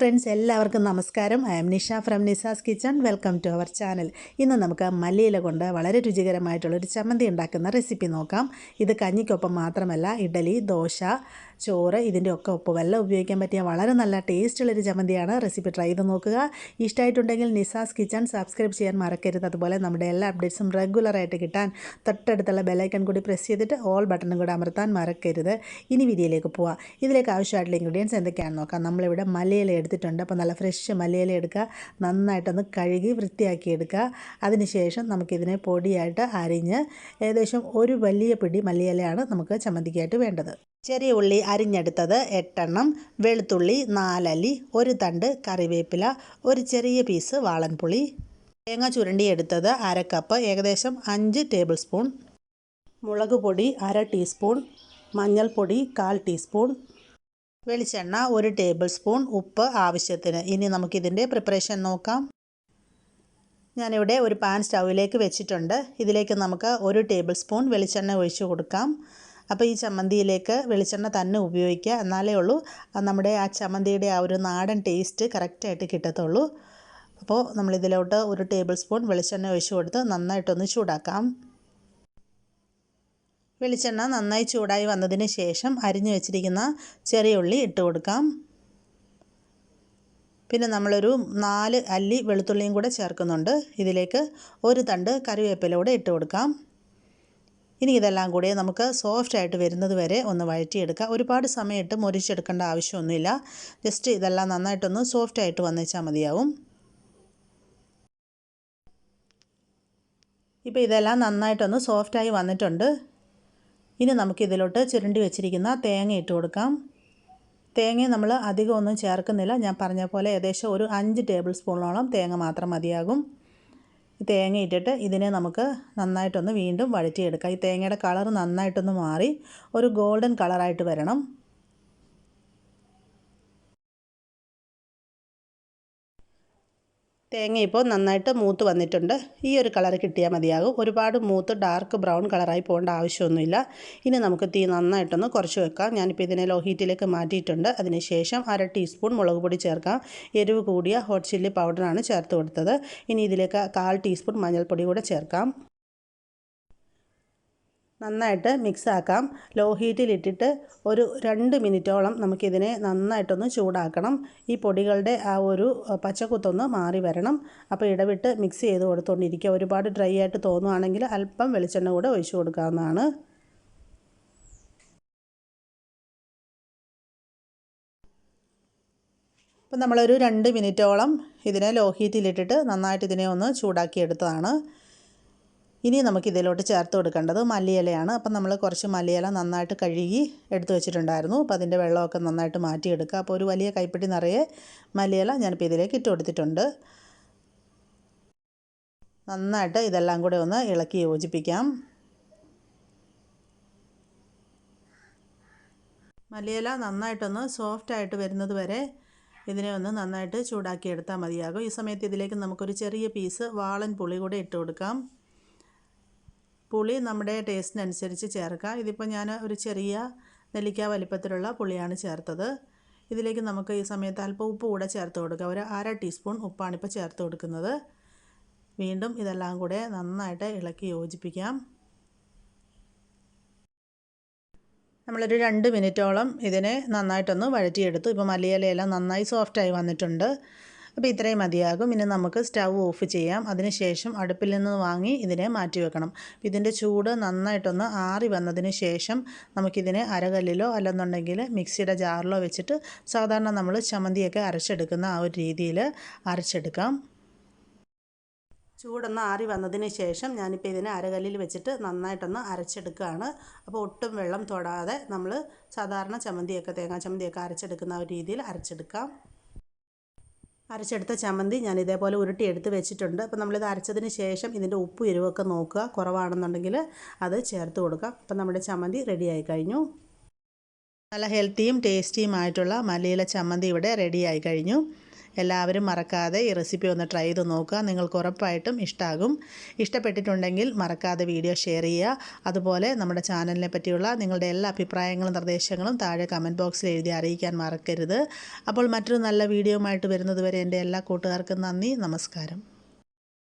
Friends, എല്ലാവർക്കും നമസ്കാരം. I am Nisha from Nisa's kitchen. Welcome to our channel. ഇന്ന് നമുക്ക് മല്ലിയില കൊണ്ട് വളരെ രുചികരമായിട്ടുള്ളൊരു ചമ്മന്തി ഉണ്ടാക്കുന്ന റെസിപ്പി നോക്കാം. ഇത് കഞ്ഞിക്കൊപ്പം മാത്രമല്ല, ഇഡലി, ദോശ, ചോറ് ഇതിൻ്റെ ഒക്കെ ഒപ്പം എല്ലാം ഉപയോഗിക്കാൻ പറ്റിയ വളരെ നല്ല ടേസ്റ്റുള്ളൊരു ചമ്മന്തിയാണ്. റെസിപ്പി ട്രൈ ചെയ്ത് നോക്കുക. ഇഷ്ടമായിട്ടുണ്ടെങ്കിൽ നിസാസ് കിച്ചൺ സബ്സ്ക്രൈബ് ചെയ്യാൻ മറക്കരുത്. അതുപോലെ നമ്മുടെ എല്ലാ അപ്ഡേറ്റ്സും റെഗുലറായിട്ട് കിട്ടാൻ തൊട്ടടുത്തുള്ള ബെല്ലൈക്കൺ കൂടി പ്രസ് ചെയ്തിട്ട് ഓൾ ബട്ടണും കൂടി അമർത്താൻ മറക്കരുത്. ഇനി വീഡിയോയിലേക്ക് പോവാം. ഇതിലേക്ക് ആവശ്യമായിട്ടുള്ള ഇൻഗ്രീഡിയൻസ് എന്തൊക്കെയാണെന്ന് നോക്കാം. നമ്മളിവിടെ മല്ലിയില എടുത്തിട്ടുണ്ട്. അപ്പോൾ നല്ല ഫ്രഷ് മല്ലിയില എടുക്കുക, നന്നായിട്ടൊന്ന് കഴുകി വൃത്തിയാക്കി എടുക്കുക. അതിനുശേഷം നമുക്കിതിനെ പൊടിയായിട്ട് അരിഞ്ഞ് ഏകദേശം ഒരു വലിയ പിടി മല്ലിയിലയാണ് നമുക്ക് ചമ്മന്തിക്കായിട്ട് വേണ്ടത്. ചെറിയ ഉള്ളി അരിഞ്ഞെടുത്തത് 8 എണ്ണം, വെളുത്തുള്ളി 4 അല്ലി, ഒരു തണ്ട് കറിവേപ്പില, ഒരു ചെറിയ പീസ് വാളൻപുളി, തേങ്ങ ചുരണ്ടി എടുത്തത് 1/2 കപ്പ്, ഏകദേശം 5 ടേബിൾ സ്പൂൺ, മുളക് പൊടി 1/2 ടീസ്പൂൺ, മഞ്ഞൾപ്പൊടി 1/4 ടീസ്പൂൺ, വെളിച്ചെണ്ണ 1 ടേബിൾ സ്പൂൺ, ഉപ്പ് ആവശ്യത്തിന്. ഇനി നമുക്കിതിൻ്റെ പ്രിപ്പറേഷൻ നോക്കാം. ഞാനിവിടെ ഒരു പാൻ സ്റ്റൗവിലേക്ക് വെച്ചിട്ടുണ്ട്. ഇതിലേക്ക് നമുക്ക് 1 ടേബിൾ സ്പൂൺ വെളിച്ചെണ്ണ ഒഴിച്ച് കൊടുക്കാം. അപ്പോൾ ഈ ചമ്മന്തിയിലേക്ക് വെളിച്ചെണ്ണ തന്നെ ഉപയോഗിക്കുക, എന്നാലേ ഉള്ളൂ നമ്മുടെ ആ ചമ്മന്തിയുടെ ആ ഒരു നാടൻ ടേസ്റ്റ് കറക്റ്റായിട്ട് കിട്ടത്തുള്ളൂ. അപ്പോൾ നമ്മളിതിലോട്ട് 1 ടേബിൾ സ്പൂൺ വെളിച്ചെണ്ണ ഒഴിച്ച് കൊടുത്ത് നന്നായിട്ടൊന്ന് ചൂടാക്കാം. വെളിച്ചെണ്ണ നന്നായി ചൂടായി വന്നതിന് ശേഷം അരിഞ്ഞു വെച്ചിരിക്കുന്ന ചെറിയ ഉള്ളി ഇട്ട് കൊടുക്കാം. പിന്നെ നമ്മളൊരു 4 അല്ലി വെളുത്തുള്ളിയും കൂടെ ചേർക്കുന്നുണ്ട്. ഇതിലേക്ക് ഒരു തണ്ട് കറിവേപ്പില കൂടെ ഇട്ട് കൊടുക്കാം. ഇനി ഇതെല്ലാം കൂടി നമുക്ക് സോഫ്റ്റായിട്ട് വരുന്നത് വരെ ഒന്ന് വഴറ്റിയെടുക്കുക. ഒരുപാട് സമയത്ത് മൊരിച്ചെടുക്കേണ്ട ആവശ്യമൊന്നുമില്ല. ജസ്റ്റ് ഇതെല്ലാം നന്നായിട്ടൊന്ന് സോഫ്റ്റായിട്ട് വന്നേച്ചാൽ മതിയാവും. ഇപ്പോൾ ഇതെല്ലാം നന്നായിട്ടൊന്ന് സോഫ്റ്റായി വന്നിട്ടുണ്ട്. ഇനി നമുക്കിതിലോട്ട് ചുരണ്ടി വെച്ചിരിക്കുന്ന തേങ്ങ ഇട്ട് കൊടുക്കാം. തേങ്ങ നമ്മൾ അധികം ഒന്നും ചേർക്കുന്നില്ല. ഞാൻ പറഞ്ഞ പോലെ ഏകദേശം ഒരു 5 ടേബിൾ സ്പൂണോളം തേങ്ങ മാത്രം മതിയാകും. തേങ്ങ ഇട്ടിട്ട് ഇതിനെ നമുക്ക് നന്നായിട്ടൊന്ന് വീണ്ടും വഴറ്റിയെടുക്കാം. ഈ തേങ്ങയുടെ കളർ നന്നായിട്ടൊന്ന് മാറി ഒരു ഗോൾഡൻ കളറായിട്ട് വരണം. തേങ്ങ ഇപ്പോൾ നന്നായിട്ട് മൂത്ത് വന്നിട്ടുണ്ട്. ഈ ഒരു കളർ കിട്ടിയാൽ മതിയാകും. ഒരുപാട് മൂത്ത് ഡാർക്ക് ബ്രൗൺ കളറായി പോകേണ്ട ആവശ്യമൊന്നുമില്ല. ഇനി നമുക്ക് തീ നന്നായിട്ടൊന്ന് കുറച്ച് വെക്കാം. ഞാനിപ്പോൾ ഇതിനെ ലോ ഹീറ്റിലേക്ക് മാറ്റിയിട്ടുണ്ട്. അതിനുശേഷം 1/2 ടീസ്പൂൺ മുളക് പൊടി ചേർക്കാം. എരിവ് കൂടിയ ഹോട്ട് ചില്ലി പൗഡറാണ് ചേർത്ത് കൊടുത്തത്. ഇനി ഇതിലേക്ക് 1/4 ടീസ്പൂൺ മഞ്ഞൾപ്പൊടി കൂടെ ചേർക്കാം. നന്നായിട്ട് മിക്സ് ആക്കാം. ലോ ഹീറ്റിലിട്ടിട്ട് ഒരു 2 മിനിറ്റോളം നമുക്കിതിനെ നന്നായിട്ടൊന്ന് ചൂടാക്കണം. ഈ പൊടികളുടെ ആ ഒരു പച്ചക്കുത്തൊന്ന് മാറി വരണം. അപ്പോൾ ഇടവിട്ട് മിക്സ് ചെയ്ത് കൊടുത്തുകൊണ്ടിരിക്കുക. ഒരുപാട് ഡ്രൈ ആയിട്ട് തോന്നുകയാണെങ്കിൽ അല്പം വെളിച്ചെണ്ണ കൂടെ ഒഴിച്ചു കൊടുക്കാവുന്നതാണ്. അപ്പോൾ നമ്മളൊരു 2 മിനിറ്റോളം ഇതിനെ ലോ ഹീറ്റിലിട്ടിട്ട് നന്നായിട്ട് ഇതിനെ ഒന്ന് ചൂടാക്കിയെടുത്തതാണ്. ഇനി നമുക്കിതിലോട്ട് ചേർത്ത് കൊടുക്കേണ്ടത് മല്ലിയിലയാണ്. അപ്പം നമ്മൾ കുറച്ച് മല്ലിയില നന്നായിട്ട് കഴുകി എടുത്ത് വെച്ചിട്ടുണ്ടായിരുന്നു. അപ്പോൾ അതിൻ്റെ വെള്ളമൊക്കെ നന്നായിട്ട് മാറ്റിയെടുക്കുക. അപ്പോൾ ഒരു വലിയ കൈപ്പിടി നിറയെ മല്ലിയില ഞാനിപ്പോൾ ഇതിലേക്ക് ഇട്ട് കൊടുത്തിട്ടുണ്ട്. നന്നായിട്ട് ഇതെല്ലാം കൂടെ ഒന്ന് ഇളക്കി യോജിപ്പിക്കാം. മല്ലിയില നന്നായിട്ടൊന്ന് സോഫ്റ്റായിട്ട് വരുന്നത് വരെ ഇതിനെ ഒന്ന് നന്നായിട്ട് ചൂടാക്കിയെടുത്താൽ മതിയാകും. ഈ സമയത്ത് ഇതിലേക്ക് നമുക്കൊരു ചെറിയ പീസ് വാളൻ പുളി കൂടെ ഇട്ട് കൊടുക്കാം. പുളി നമ്മുടെ ടേസ്റ്റിനനുസരിച്ച് ചേർക്കാം. ഇതിപ്പോൾ ഞാൻ ഒരു ചെറിയ നെല്ലിക്ക വലിപ്പത്തിലുള്ള പുളിയാണ് ചേർത്തത്. ഇതിലേക്ക് നമുക്ക് ഈ സമയത്ത് അല്പം ഉപ്പ് കൂടെ ചേർത്ത് കൊടുക്കുക. ഒരു 1/2 ടീസ്പൂൺ ഉപ്പാണിപ്പോൾ ചേർത്ത് കൊടുക്കുന്നത്. വീണ്ടും ഇതെല്ലാം കൂടെ നന്നായിട്ട് ഇളക്കി യോജിപ്പിക്കാം. നമ്മളൊരു 2 മിനിറ്റോളം ഇതിനെ നന്നായിട്ടൊന്ന് വഴറ്റിയെടുത്തു. ഇപ്പോൾ മല്ലിയിലയെല്ലാം നന്നായി സോഫ്റ്റായി വന്നിട്ടുണ്ട്. അപ്പോൾ ഇത്രയും മതിയാകും. ഇനി നമുക്ക് സ്റ്റൗ ഓഫ് ചെയ്യാം. അതിനുശേഷം അടുപ്പിൽ നിന്ന് വാങ്ങി ഇതിനെ മാറ്റി വെക്കണം. ഇതിൻ്റെ ചൂട് നന്നായിട്ടൊന്ന് ആറി വന്നതിന് ശേഷം നമുക്കിതിനെ അരകല്ലിലോ അല്ലെന്നുണ്ടെങ്കിൽ മിക്സിയുടെ ജാറിലോ വെച്ചിട്ട് സാധാരണ നമ്മൾ ചമ്മന്തിയൊക്കെ അരച്ചെടുക്കുന്ന ആ ഒരു രീതിയിൽ അരച്ചെടുക്കാം. ചൂടൊന്ന് ആറി വന്നതിന് ശേഷം ഞാനിപ്പോൾ ഇതിനെ അരകല്ലിൽ വെച്ചിട്ട് നന്നായിട്ടൊന്ന് അരച്ചെടുക്കുകയാണ്. അപ്പോൾ ഒട്ടും വെള്ളം തൊടാതെ നമ്മൾ സാധാരണ ചമ്മന്തിയൊക്കെ തേങ്ങാ ചമ്മന്തിയൊക്കെ അരച്ചെടുക്കുന്ന ആ ഒരു രീതിയിൽ അരച്ചെടുക്കാം. അരച്ചെടുത്ത ചമ്മന്തി ഞാൻ ഇതേപോലെ ഉരുട്ടി എടുത്ത് വെച്ചിട്ടുണ്ട്. അപ്പോൾ നമ്മളിത് അരച്ചതിന് ശേഷം ഇതിൻ്റെ ഉപ്പ് എരിവൊക്കെ നോക്കുക. കുറവാണെന്നുണ്ടെങ്കിൽ അത് ചേർത്ത് കൊടുക്കാം. അപ്പോൾ നമ്മുടെ ചമ്മന്തി റെഡിയായി കഴിഞ്ഞു. നല്ല ഹെൽത്തിയും ടേസ്റ്റിയുമായിട്ടുള്ള മല്ലിയില ചമ്മന്തി ഇവിടെ റെഡിയായി കഴിഞ്ഞു. എല്ലാവരും മറക്കാതെ ഈ റെസിപ്പി ഒന്ന് ട്രൈ ചെയ്ത് നോക്കുക. നിങ്ങൾക്ക് ഉറപ്പായിട്ടും ഇഷ്ടമാകും. ഇഷ്ടപ്പെട്ടിട്ടുണ്ടെങ്കിൽ മറക്കാതെ വീഡിയോ ഷെയർ ചെയ്യുക. അതുപോലെ നമ്മുടെ ചാനലിനെ പറ്റിയുള്ള നിങ്ങളുടെ എല്ലാ അഭിപ്രായങ്ങളും നിർദ്ദേശങ്ങളും താഴെ കമൻറ്റ് ബോക്സിൽ എഴുതി അറിയിക്കാൻ മറക്കരുത്. അപ്പോൾ മറ്റൊരു നല്ല വീഡിയോയുമായിട്ട് വരുന്നത് വരെ എൻ്റെ എല്ലാ കൂട്ടുകാർക്കും നന്ദി. നമസ്കാരം.